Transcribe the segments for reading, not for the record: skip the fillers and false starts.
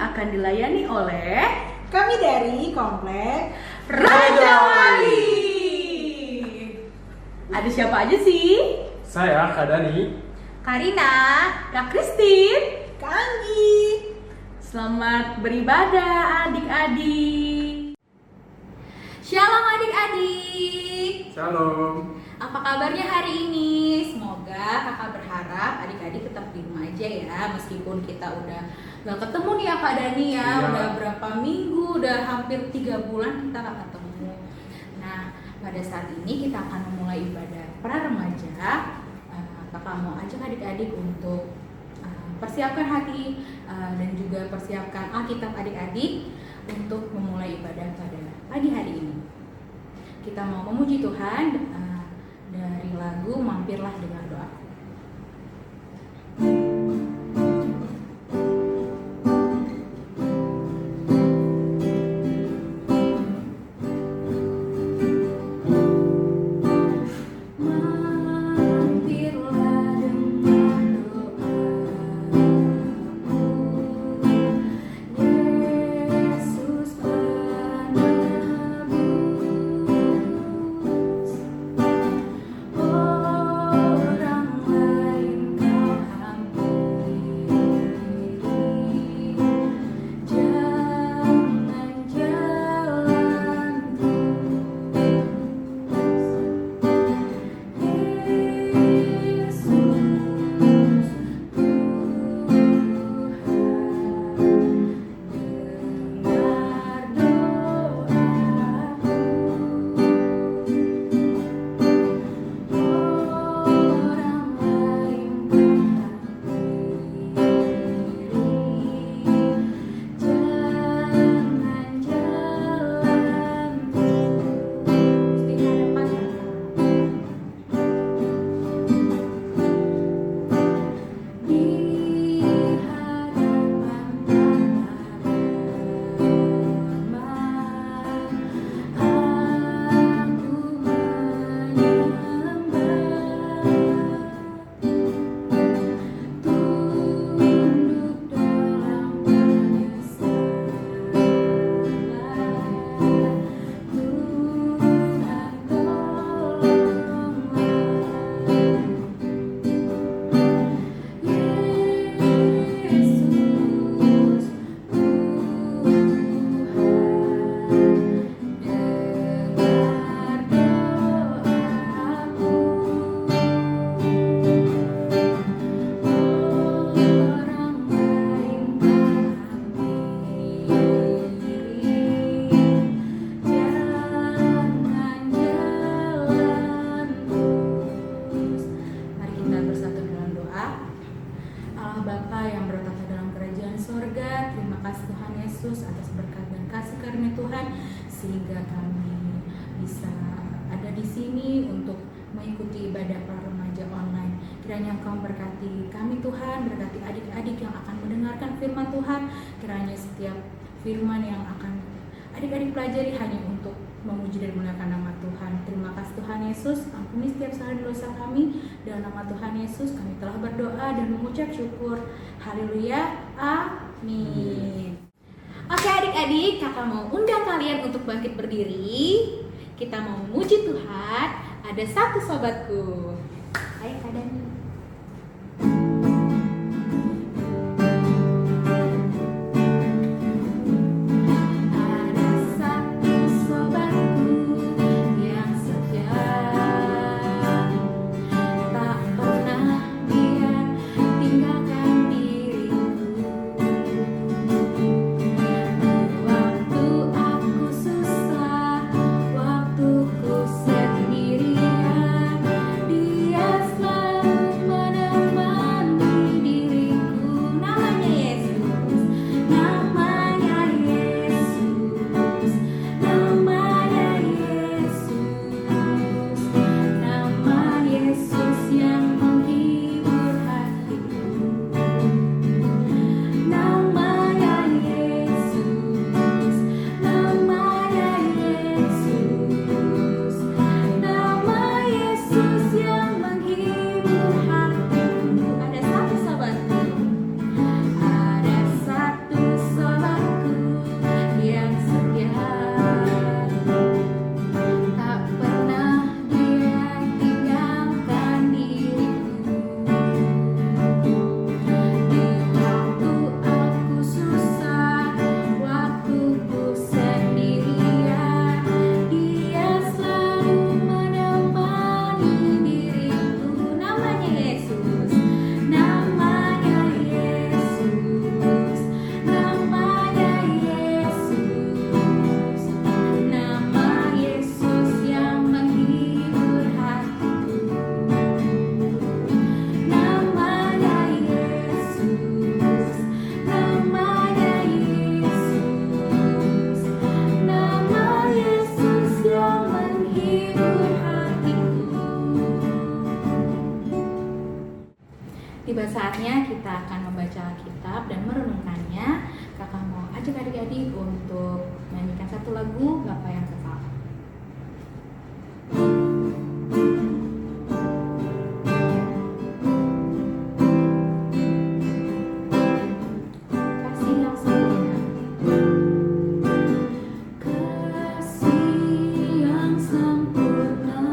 akan dilayani oleh kami dari Komplek Raja Wali. Ada siapa aja sih? Saya Kak Dani, Karina, Kak Kristin, Kak Anggi. Selamat beribadah adik-adik. Shalom adik-adik. Shalom. Apa kabarnya hari ini? Semoga kakak berharap adik-adik tetap di rumah aja ya. Meskipun kita udah gak ketemu nih ya Kak Dani ya. Iya. Udah berapa minggu, udah hampir 3 bulan kita gak ketemu. Nah, pada saat ini kita akan memulai ibadah pra remaja. Kakak mau ajak adik-adik untuk persiapkan hati dan juga persiapkan Alkitab adik-adik untuk memulai ibadah pada pagi hari ini. Kita mau memuji Tuhan dari lagu Mampirlah Dengar Doaku. Sehingga kami bisa ada di sini untuk mengikuti ibadah para remaja online. Kiranya Engkau berkati kami Tuhan, berkati adik-adik yang akan mendengarkan firman Tuhan. Kiranya setiap firman yang akan adik-adik pelajari hanya untuk memuji dan memuliakan nama Tuhan. Terima kasih Tuhan Yesus, ampuni setiap salah dan dosa kami. Dalam nama Tuhan Yesus kami telah berdoa dan mengucap syukur. Haleluya, amin. Oke adik-adik, kakak mau undang kalian untuk bangkit berdiri. Kita mau memuji Tuhan. Ada satu sobatku. Ayo Kak Dani. Waktuku sendirian, dia selalu saatnya kita akan membaca Alkitab dan merenungkannya. Kakak mau ajak adik-adik untuk menyanyikan satu lagu Bapa yang Kekal. Kasih yang sempurna. Kasih yang sempurna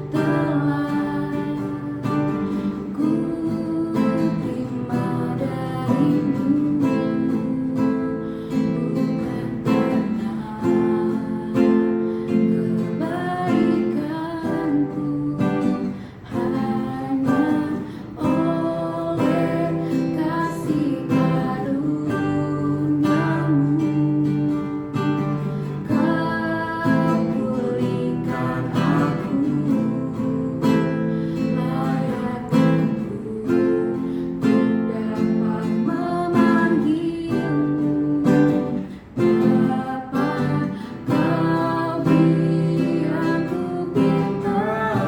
telah ku terima darimu, bukan karena kebaikanku, hanya oleh kasih karuniamu. Kau pulihkan aku, layakkan ku dapat memanggilmu Bapa. Kau beri aku pintar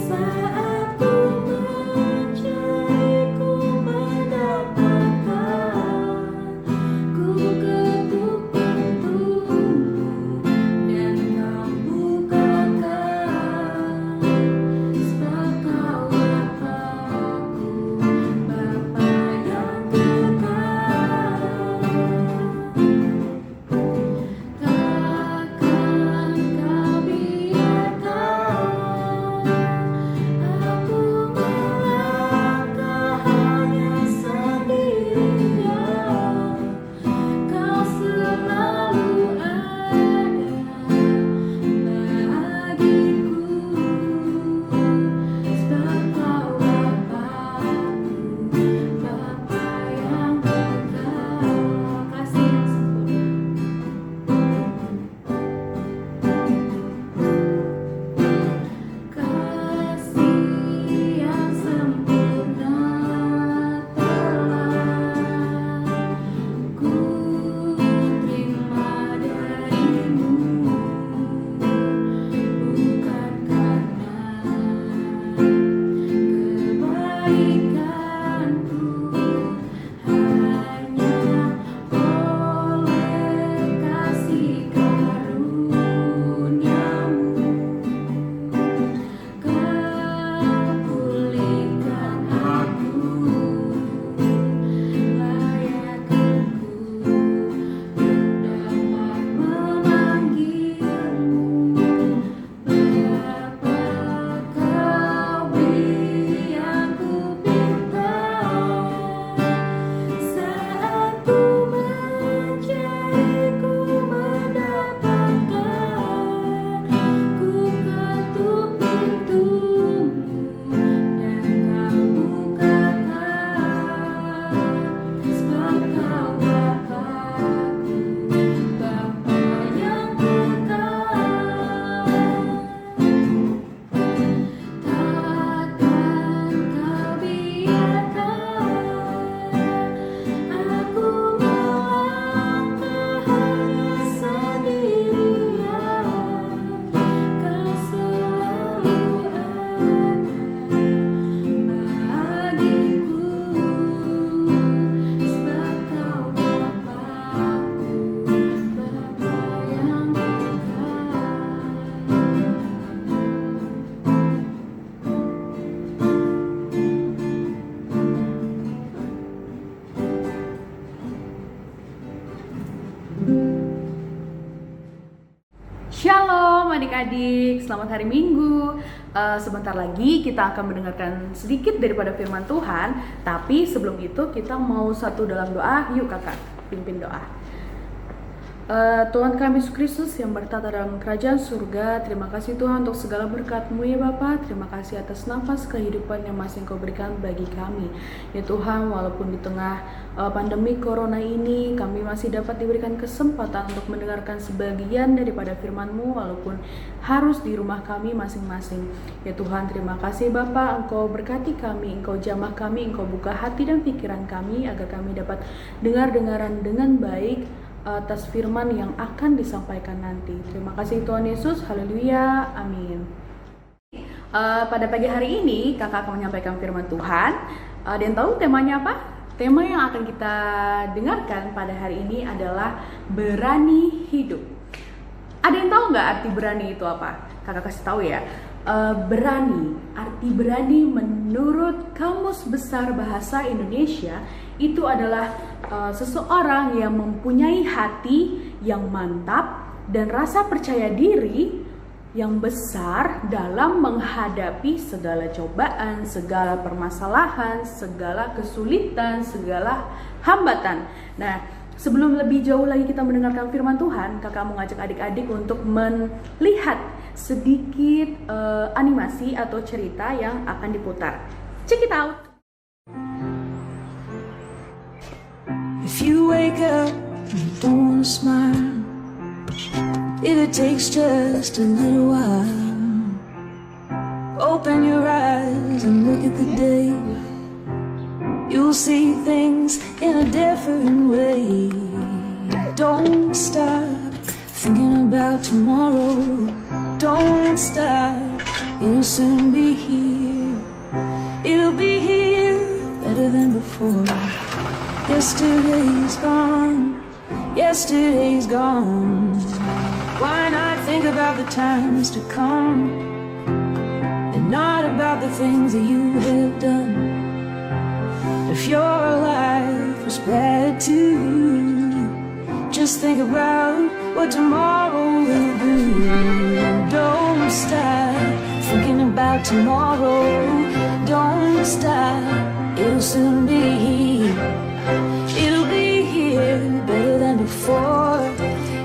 saat ku mencari, ku mendapatkan. Ku ketuk pintumu dan kau bukakan, sebab kau Bapa-Ku, Bapa yang kekal. Takkan kau biarkan aku melangkah hanya sendirian. Kau selalu ada bagiku, sebab kau Bapa-Ku, Bapa yang kekal. Kasih yang sempurna. Kasih yang sempurna telah ku terima darimu, bukan karena kebaikanku, hanya oleh kasih karuniamu. Kau pulihkan aku, layakkan ku dapat memanggilmu Bapa. Kau beri aku pintar saat ku mencari, ku mendapatkan. Ku ketuk pintumu dan kau bukakan, sebab kau Bapa-Ku, Bapa yang kekal. Takkan kau biarkan aku melangkah hanya sendirian. Kau selalu ada bagiku, sebab kau Bapa-Ku, Bapa yang kekal. Shalom adik-adik, selamat hari Minggu. Sebentar lagi kita akan mendengarkan sedikit daripada firman Tuhan. Tapi sebelum itu kita mau satu dalam doa. Yuk kakak, pimpin doa. Tuhan kami Yesus Kristus yang bertata dalam kerajaan surga, terima kasih Tuhan untuk segala berkat-Mu ya Bapa. Terima kasih atas nafas kehidupan yang masih Engkau berikan bagi kami ya Tuhan. Walaupun di tengah pandemi corona ini kami masih dapat diberikan kesempatan untuk mendengarkan sebagian daripada firman-Mu walaupun harus di rumah kami masing-masing ya Tuhan. Terima kasih Bapa, Engkau berkati kami, Engkau jamah kami, Engkau buka hati dan pikiran kami agar kami dapat dengar-dengaran dengan baik atas firman yang akan disampaikan nanti. Terima kasih Tuhan Yesus, haleluya, amin. Pada pagi hari ini kakak akan menyampaikan firman Tuhan. Ada yang tahu temanya apa? Tema yang akan kita dengarkan pada hari ini adalah berani hidup. Ada yang tahu nggak arti berani itu apa? Kakak kasih tahu ya. Berani, arti berani menurut Kamus Besar Bahasa Indonesia itu adalah seseorang yang mempunyai hati yang mantap dan rasa percaya diri yang besar dalam menghadapi segala cobaan, segala permasalahan, segala kesulitan, segala hambatan. Nah, sebelum lebih jauh lagi kita mendengarkan firman Tuhan, kakak mau ngajak adik-adik untuk melihat sedikit animasi atau cerita yang akan diputar. Check it out! If you wake up and you don't wanna smile, if it takes just a little while, open your eyes and look at the day. You'll see things in a different way. Don't stop thinking about tomorrow. Don't stop, it'll soon be here. It'll be here better than before. Yesterday's gone, yesterday's gone. Why not think about the times to come, and not about the things that you have done? If your life was bad to you, just think about what tomorrow will do. Don't stop thinking about tomorrow. Don't stop, it'll soon be here. It'll be here better than before.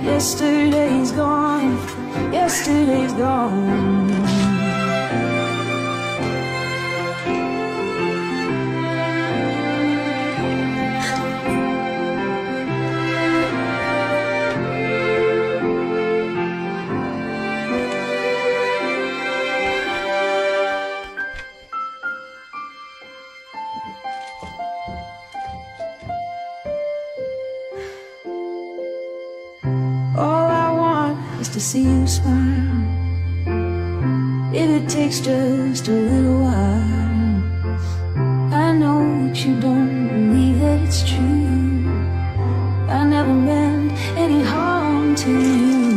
Yesterday's gone, yesterday's gone. To see you smile, if it takes just a little while. I know that you don't believe that it's true. I never meant any harm to you.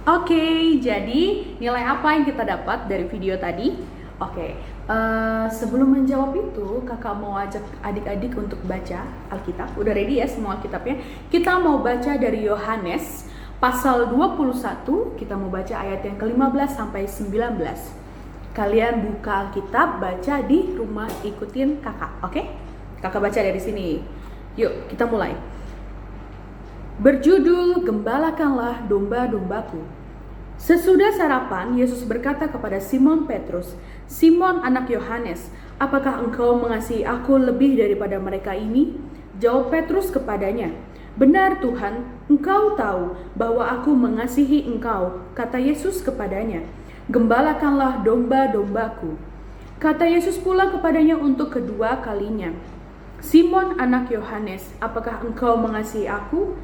Oke, jadi nilai apa yang kita dapat dari video tadi? Oke, sebelum menjawab itu, kakak mau ajak adik-adik untuk baca Alkitab. Udah ready ya semua Alkitabnya? Kita mau baca dari Yohanes pasal 21, kita mau baca ayat yang ke-15 sampai 19. Kalian buka Alkitab, baca di rumah, ikutin kakak, oke? Kakak baca dari sini. Yuk, kita mulai. Berjudul, Gembalakanlah domba-dombaku. Sesudah sarapan, Yesus berkata kepada Simon Petrus, "Simon anak Yohanes, apakah engkau mengasihi aku lebih daripada mereka ini?" Jawab Petrus kepadanya, "Benar Tuhan, engkau tahu bahwa aku mengasihi engkau." Kata Yesus kepadanya, "Gembalakanlah domba-dombaku." Kata Yesus pula kepadanya untuk kedua kalinya, "Simon anak Yohanes, apakah engkau mengasihi aku?"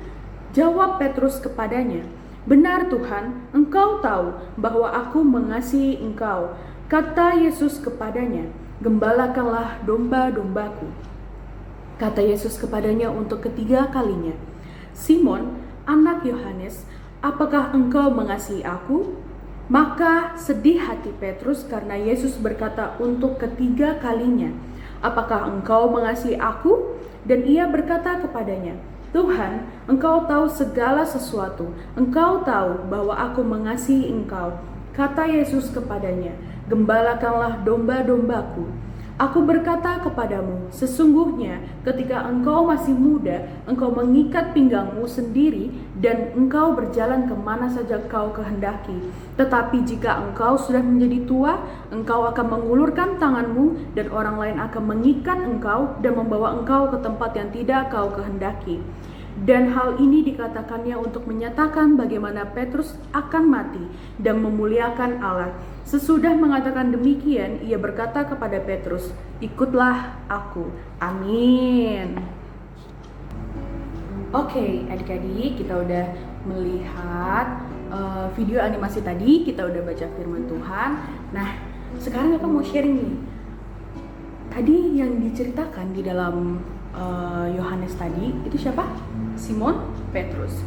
Jawab Petrus kepadanya, "Benar Tuhan, Engkau tahu bahwa aku mengasihi Engkau." Kata Yesus kepadanya, "Gembalakanlah domba-dombaku." Kata Yesus kepadanya untuk ketiga kalinya, "Simon, anak Yohanes, apakah engkau mengasihi aku?" Maka sedih hati Petrus karena Yesus berkata untuk ketiga kalinya, "Apakah engkau mengasihi aku?" Dan ia berkata kepadanya, "Tuhan, Engkau tahu segala sesuatu. Engkau tahu bahwa aku mengasihi Engkau." Kata Yesus kepadanya, "Gembalakanlah domba-dombaku. Aku berkata kepadamu, sesungguhnya ketika engkau masih muda, engkau mengikat pinggangmu sendiri dan engkau berjalan kemana saja kau kehendaki. Tetapi jika engkau sudah menjadi tua, engkau akan mengulurkan tanganmu dan orang lain akan mengikat engkau dan membawa engkau ke tempat yang tidak kau kehendaki." Dan hal ini dikatakannya untuk menyatakan bagaimana Petrus akan mati dan memuliakan Allah. Sesudah mengatakan demikian, ia berkata kepada Petrus, "Ikutlah aku." Amin. Oke, adik-adik, kita udah melihat video animasi tadi, kita udah baca firman Tuhan. Nah, sekarang aku mau sharing nih. Tadi yang diceritakan di dalam Yohanes tadi, itu siapa? Simon Petrus.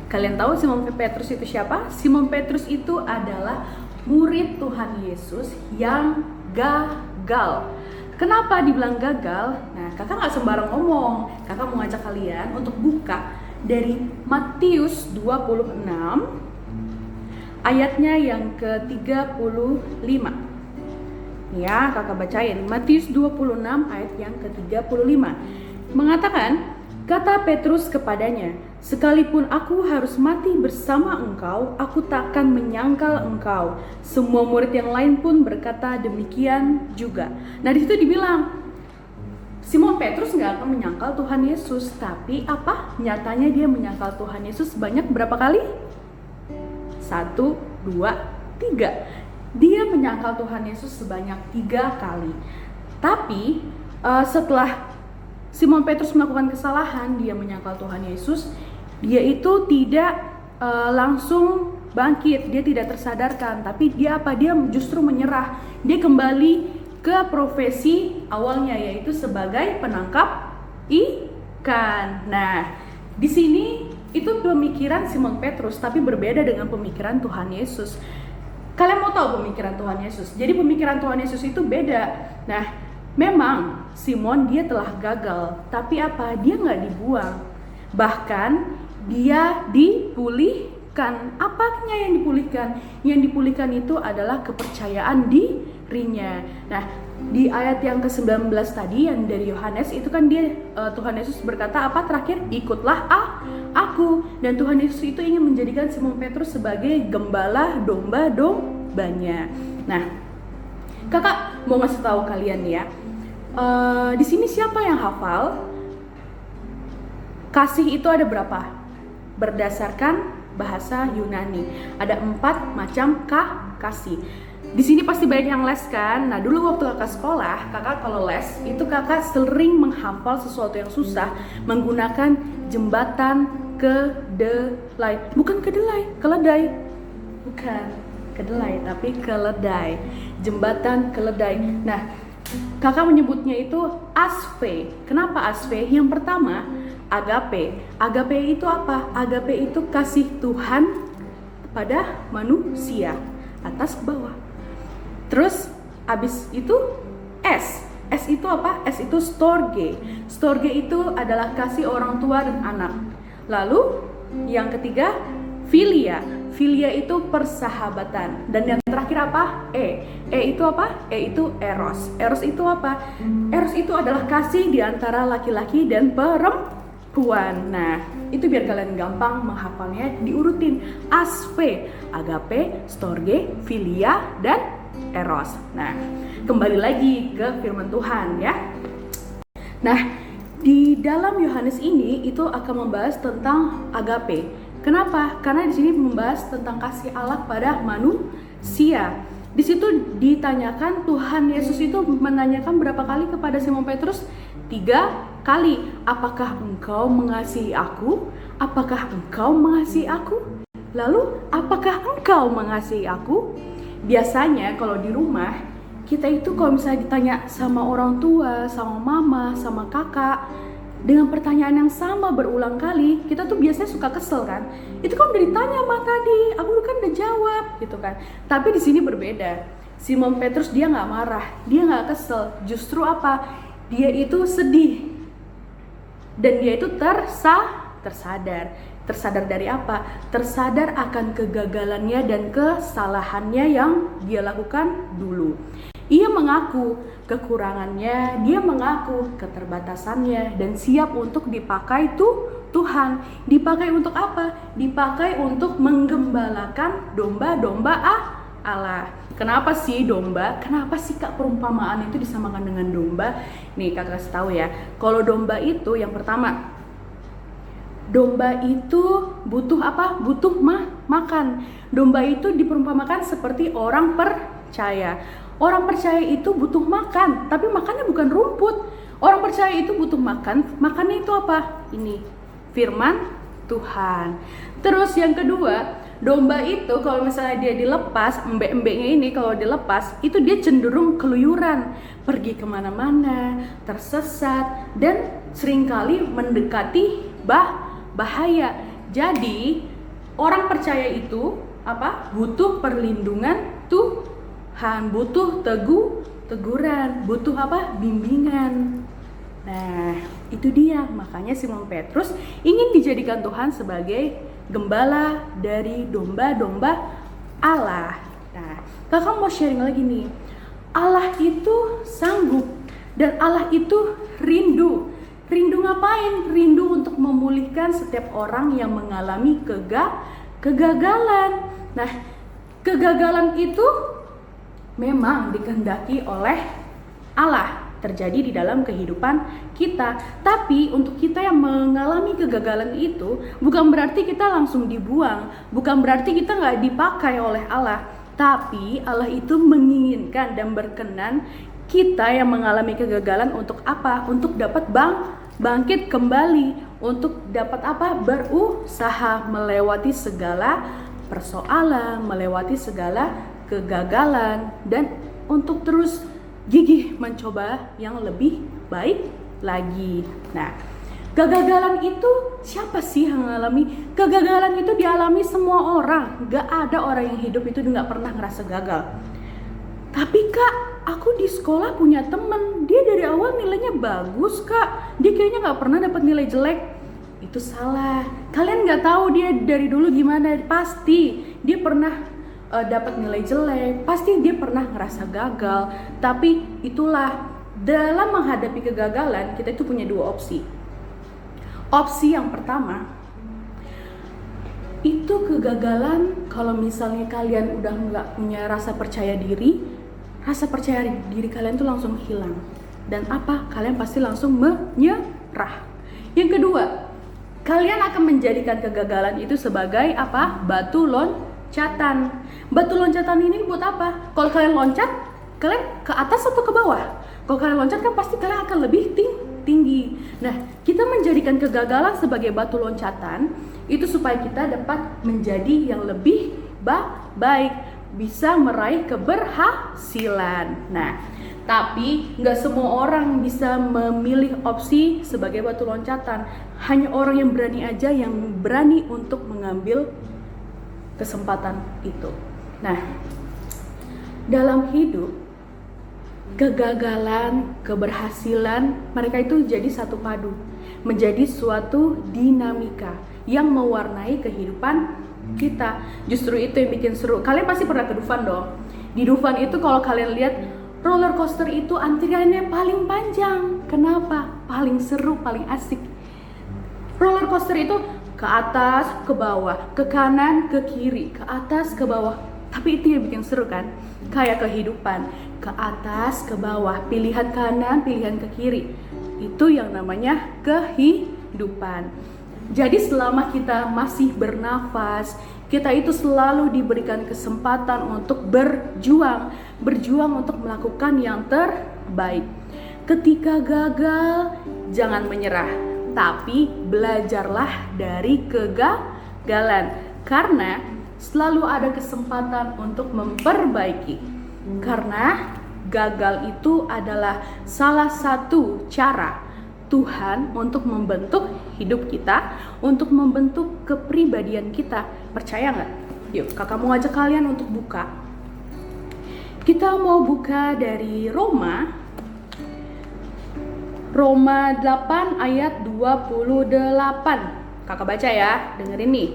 Kalian tahu Simon Petrus itu siapa? Simon Petrus itu adalah murid Tuhan Yesus yang gagal. Kenapa dibilang gagal? Nah, kakak gak sembarang ngomong. Kakak mau ngajak kalian untuk buka dari Matius 26 ayatnya yang ke-35. Ya, kakak bacain. Matius 26 ayat yang ke-35. Mengatakan, kata Petrus kepadanya, "Sekalipun aku harus mati bersama engkau, aku takkan menyangkal engkau." Semua murid yang lain pun berkata demikian juga. Nah, di situ dibilang Simon Petrus nggak akan menyangkal Tuhan Yesus, tapi apa? Nyatanya dia menyangkal Tuhan Yesus banyak berapa kali? 1, 2, 3. Dia menyangkal Tuhan Yesus sebanyak 3 kali. Tapi setelah Simon Petrus melakukan kesalahan, dia menyangkal Tuhan Yesus, dia itu tidak langsung bangkit, dia tidak tersadarkan, tapi dia apa? Dia justru menyerah. Dia kembali ke profesi awalnya, yaitu sebagai penangkap ikan. Nah, di sini itu pemikiran Simon Petrus, tapi berbeda dengan pemikiran Tuhan Yesus. Kalian mau tahu pemikiran Tuhan Yesus? Jadi pemikiran Tuhan Yesus itu beda. Nah, memang Simon dia telah gagal, tapi apa? Dia nggak dibuang. Bahkan dia dipulihkan. Apanya yang dipulihkan? Yang dipulihkan itu adalah kepercayaan dirinya. Nah, di ayat yang ke-19 tadi yang dari Yohanes itu kan dia Tuhan Yesus berkata apa terakhir? "Ikutlah aku." Dan Tuhan Yesus itu ingin menjadikan Simon Petrus sebagai gembala domba-dombanya. Nah, kakak mau ngasih tahu kalian ya. Di sini siapa yang hafal? Kasih itu ada berapa? Berdasarkan bahasa Yunani, ada 4 macam kasih. Di sini pasti banyak yang les kan? Nah, dulu waktu kakak sekolah, kakak kalau les itu kakak sering menghafal sesuatu yang susah menggunakan jembatan kedelai. Bukan kedelai, keledai. Bukan kedelai, tapi keledai. Jembatan keledai. Nah, kakak menyebutnya itu asfe. Kenapa asfe? Yang pertama, agape. Agape itu apa? Agape itu kasih Tuhan kepada manusia, atas ke bawah. Terus abis itu S. S itu apa? S itu storge. Storge itu adalah kasih orang tua dan anak. Lalu yang ketiga filia. Filia itu persahabatan. Dan yang terakhir apa? E. E itu apa? E itu eros. Eros itu apa? Eros itu adalah kasih di antara laki-laki dan perempuan. Nah, itu biar kalian gampang menghafalnya, diurutin. Asfe, agape, storge, filia, dan eros. Nah, kembali lagi ke firman Tuhan ya. Nah, di dalam Yohanes ini itu akan membahas tentang agape. Kenapa? Karena di sini membahas tentang kasih Allah pada manusia. Di situ ditanyakan, Tuhan Yesus itu menanyakan berapa kali kepada Simon Petrus? 3 kali. Apakah engkau mengasihi aku? Apakah engkau mengasihi aku? Lalu apakah engkau mengasihi aku? Biasanya kalau di rumah kita itu kalau misalnya ditanya sama orang tua, sama mama, sama kakak dengan pertanyaan yang sama berulang kali, kita tuh biasanya suka kesel kan? Itu kan udah ditanya sama tadi, aku kan udah jawab gitu kan. Tapi di sini berbeda. Simon Petrus dia nggak marah, dia nggak kesel. Justru apa? Dia itu sedih dan dia itu tersadar. Tersadar dari apa? Tersadar akan kegagalannya dan kesalahannya yang dia lakukan dulu. Ia mengaku kekurangannya, dia mengaku keterbatasannya, dan siap untuk dipakai Tuhan. Dipakai untuk apa? Dipakai untuk menggembalakan domba-domba Allah. Kenapa sih domba? Kenapa sih Kak perumpamaan itu disamakan dengan domba? Nih Kak kasih tahu ya. Kalau domba itu yang pertama, domba itu butuh apa? Butuh makan. Domba itu diperumpamakan seperti orang percaya. Orang percaya itu butuh makan, tapi makannya bukan rumput. Orang percaya itu butuh makan, makannya itu apa? Ini, firman Tuhan. Terus yang kedua, domba itu kalau misalnya dia dilepas, embek-embeknya ini kalau dilepas, itu dia cenderung keluyuran, pergi kemana-mana, tersesat, dan seringkali mendekati bahaya. Jadi orang percaya itu apa? Butuh perlindungan Tuhan, butuh teguran, butuh apa? Bimbingan. Nah, itu dia. Makanya Simon Petrus ingin dijadikan Tuhan sebagai gembala dari domba-domba Allah. Nah, kakak mau sharing lagi nih. Allah itu sanggup dan Allah itu rindu. Rindu ngapain? Rindu untuk memulihkan setiap orang yang mengalami kegagalan. Nah, kegagalan itu memang dikehendaki oleh Allah terjadi di dalam kehidupan kita. Tapi untuk kita yang mengalami kegagalan itu bukan berarti kita langsung dibuang, bukan berarti kita nggak dipakai oleh Allah. Tapi Allah itu menginginkan dan berkenan kita yang mengalami kegagalan untuk apa? Untuk dapat bangkit kembali, untuk dapat apa? Berusaha melewati segala persoalan, melewati segala kegagalan, dan untuk terus gigih mencoba yang lebih baik lagi. Nah, kegagalan itu siapa sih yang mengalami? Kegagalan itu dialami semua orang. Gak ada orang yang hidup itu gak pernah ngerasa gagal. Tapi Kak, aku di sekolah punya temen, dia dari awal nilainya bagus Kak, dia kayaknya gak pernah dapat nilai jelek. Itu salah. Kalian gak tahu dia dari dulu gimana. Pasti dia pernah dapat nilai jelek, pasti dia pernah ngerasa gagal. Tapi itulah, dalam menghadapi kegagalan kita itu punya dua opsi. Opsi yang pertama, itu kegagalan kalau misalnya kalian udah nggak punya rasa percaya diri kalian tuh langsung hilang. Dan apa? Kalian pasti langsung menyerah. Yang kedua, kalian akan menjadikan kegagalan itu sebagai apa? Batu loncatan. Batu loncatan ini buat apa? Kalau kalian loncat, kalian ke atas atau ke bawah? Kalau kalian loncat kan pasti kalian akan lebih tinggi. Nah, kita menjadikan kegagalan sebagai batu loncatan itu supaya kita dapat menjadi yang lebih baik, bisa meraih keberhasilan. Nah, tapi nggak semua orang bisa memilih opsi sebagai batu loncatan. Hanya orang yang berani aja yang berani untuk mengambil kesempatan itu. Nah, dalam hidup, kegagalan, keberhasilan, mereka itu jadi satu padu, menjadi suatu dinamika yang mewarnai kehidupan kita. Justru itu yang bikin seru. Kalian pasti pernah ke Dufan dong. Di Dufan itu kalau kalian lihat roller coaster itu antriannya paling panjang. Kenapa? Paling seru, paling asik. Roller coaster itu ke atas, ke bawah, ke kanan, ke kiri, ke atas, ke bawah. Tapi itu yang bikin seru kan? Kayak kehidupan, ke atas, ke bawah, pilihan kanan, pilihan ke kiri. Itu yang namanya kehidupan. Jadi selama kita masih bernafas, kita itu selalu diberikan kesempatan untuk berjuang untuk melakukan yang terbaik. Ketika gagal, jangan menyerah, tapi belajarlah dari kegagalan. Karena selalu ada kesempatan untuk memperbaiki. Karena gagal itu adalah salah satu cara Tuhan untuk membentuk hidup kita, untuk membentuk kepribadian kita. Percaya nggak? Yuk, kakak mau ngajak kalian untuk buka. Kita mau buka dari Roma 8 ayat 28. Kakak baca ya, dengerin nih.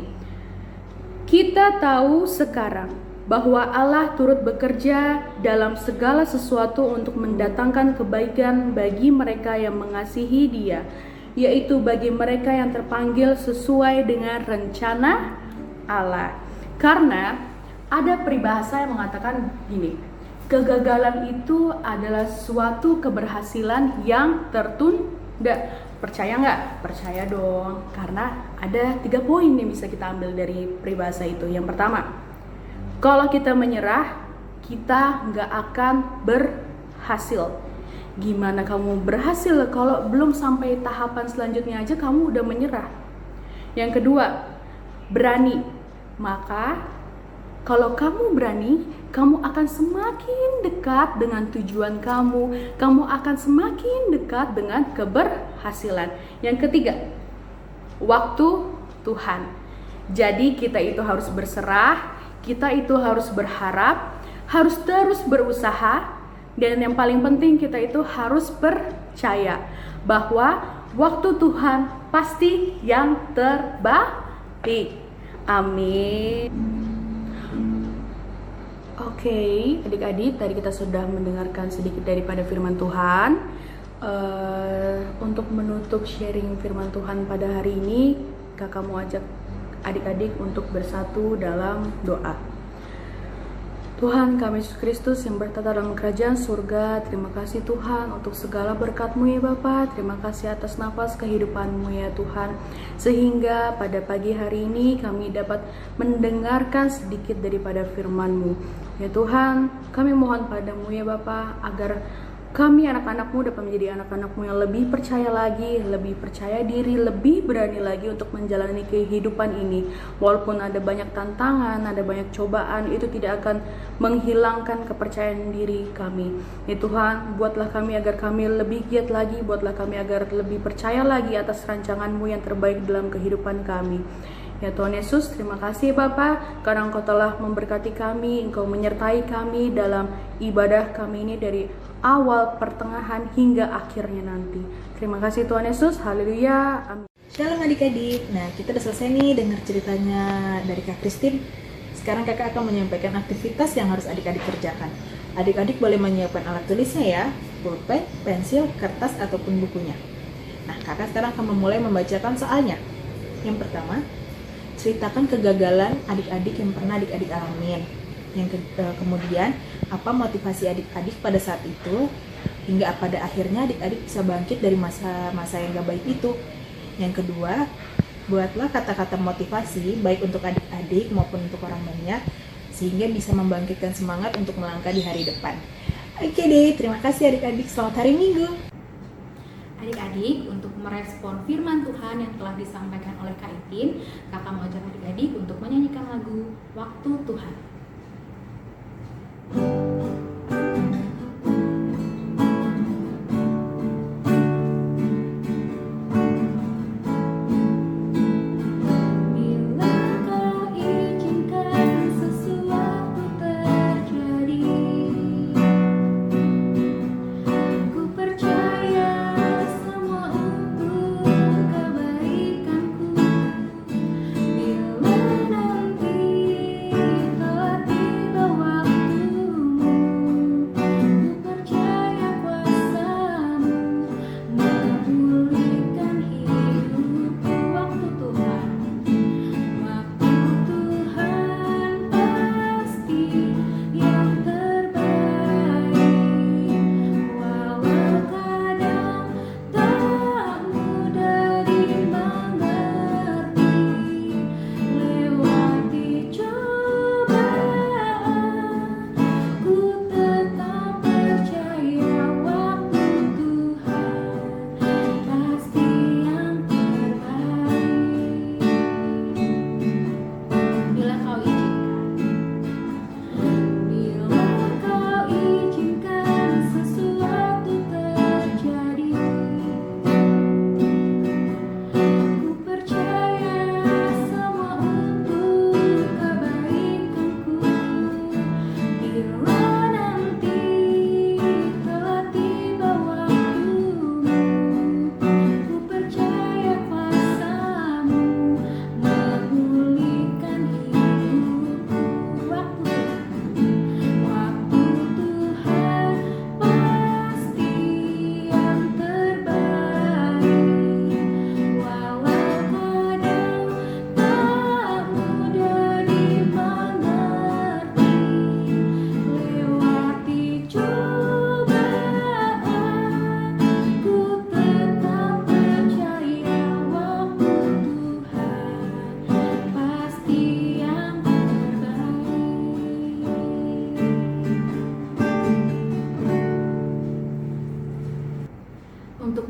Kita tahu sekarang bahwa Allah turut bekerja dalam segala sesuatu untuk mendatangkan kebaikan bagi mereka yang mengasihi Dia, yaitu bagi mereka yang terpanggil sesuai dengan rencana Allah. Karena ada peribahasa yang mengatakan gini, kegagalan itu adalah suatu keberhasilan yang tertunda. Percaya nggak? Percaya dong, karena ada 3 poin yang bisa kita ambil dari peribahasa itu. Yang pertama, kalau kita menyerah, kita nggak akan berhasil. Gimana kamu berhasil kalau belum sampai tahapan selanjutnya aja kamu udah menyerah? Yang kedua, berani. Maka kalau kamu berani, kamu akan semakin dekat dengan tujuan kamu. Kamu akan semakin dekat dengan keberhasilan. Yang ketiga, waktu Tuhan. Jadi kita itu harus berserah, kita itu harus berharap, harus terus berusaha, dan yang paling penting kita itu harus percaya bahwa waktu Tuhan pasti yang terbaik. Amin. Oke, adik-adik, tadi kita sudah mendengarkan sedikit daripada firman Tuhan. Untuk menutup sharing firman Tuhan pada hari ini, kakak mau ajak adik-adik untuk bersatu dalam doa. Tuhan kami Yesus Kristus yang bertata dalam kerajaan surga, terima kasih Tuhan untuk segala berkat-Mu ya Bapa. Terima kasih atas nafas kehidupan-Mu ya Tuhan, sehingga pada pagi hari ini kami dapat mendengarkan sedikit daripada firman-Mu. Ya Tuhan, kami mohon padamu ya Bapa, agar kami anak-anak-Mu dapat menjadi anak-anak-Mu yang lebih percaya lagi, lebih percaya diri, lebih berani lagi untuk menjalani kehidupan ini. Walaupun ada banyak tantangan, ada banyak cobaan, itu tidak akan menghilangkan kepercayaan diri kami. Ya Tuhan, buatlah kami agar kami lebih giat lagi, buatlah kami agar lebih percaya lagi atas rancangan-Mu yang terbaik dalam kehidupan kami. Ya Tuhan Yesus, terima kasih Bapa, karena Engkau telah memberkati kami, Engkau menyertai kami dalam ibadah kami ini dari awal, pertengahan, hingga akhirnya nanti. Terima kasih Tuhan Yesus, haleluya, amin. Shalom adik-adik. Nah, kita udah selesai nih dengar ceritanya dari Kak Christine. Sekarang kakak akan menyampaikan aktivitas yang harus adik-adik kerjakan. Adik-adik boleh menyiapkan alat tulisnya ya, pulpen, pensil, kertas, ataupun bukunya. Nah, kakak sekarang akan memulai membacakan soalnya. Yang pertama, ceritakan kegagalan adik-adik yang pernah adik-adik alamin. Kemudian, apa motivasi adik-adik pada saat itu, hingga pada akhirnya adik-adik bisa bangkit dari masa-masa yang gak baik itu. Yang kedua, buatlah kata-kata motivasi baik untuk adik-adik maupun untuk orang banyak, sehingga bisa membangkitkan semangat untuk melangkah di hari depan. Oke deh, terima kasih adik-adik, selamat hari Minggu. Adik-adik, untuk merespon firman Tuhan yang telah disampaikan oleh Kak Itin, kakak mau ajak adik-adik untuk menyanyikan lagu Waktu Tuhan. Bila nanti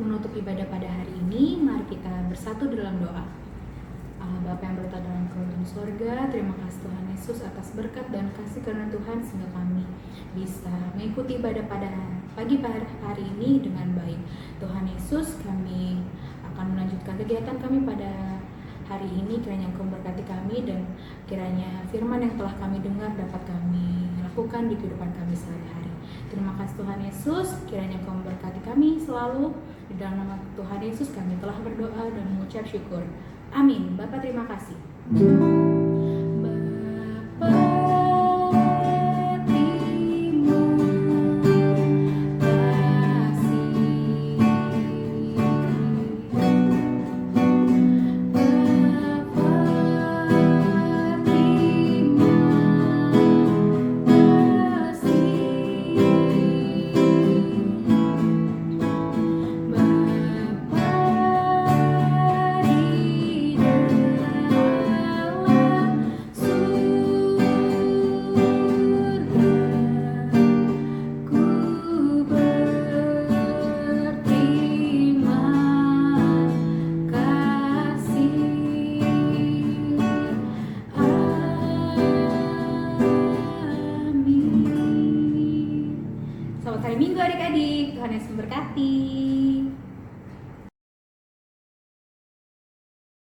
menutup ibadah pada hari ini, mari kita bersatu dalam doa. Bapa yang berada dalam kerajaan surga, terima kasih Tuhan Yesus atas berkat dan kasih karunia Tuhan sehingga kami bisa mengikuti ibadah pada pagi hari ini dengan baik. Tuhan Yesus, kami akan melanjutkan kegiatan kami pada hari ini. Kiranya Engkau memberkati kami dan kiranya firman yang telah kami dengar dapat kami lakukan di kehidupan kami sehari-hari. Terima kasih Tuhan Yesus, kiranya Engkau memberkati kami selalu. Di dalam nama Tuhan Yesus kami telah berdoa dan mengucap syukur. Amin. Bapak terima kasih. Bapa terima kasih. Bapa terima Selamat hari Minggu adik-adik, Tuhan Yesus memberkati.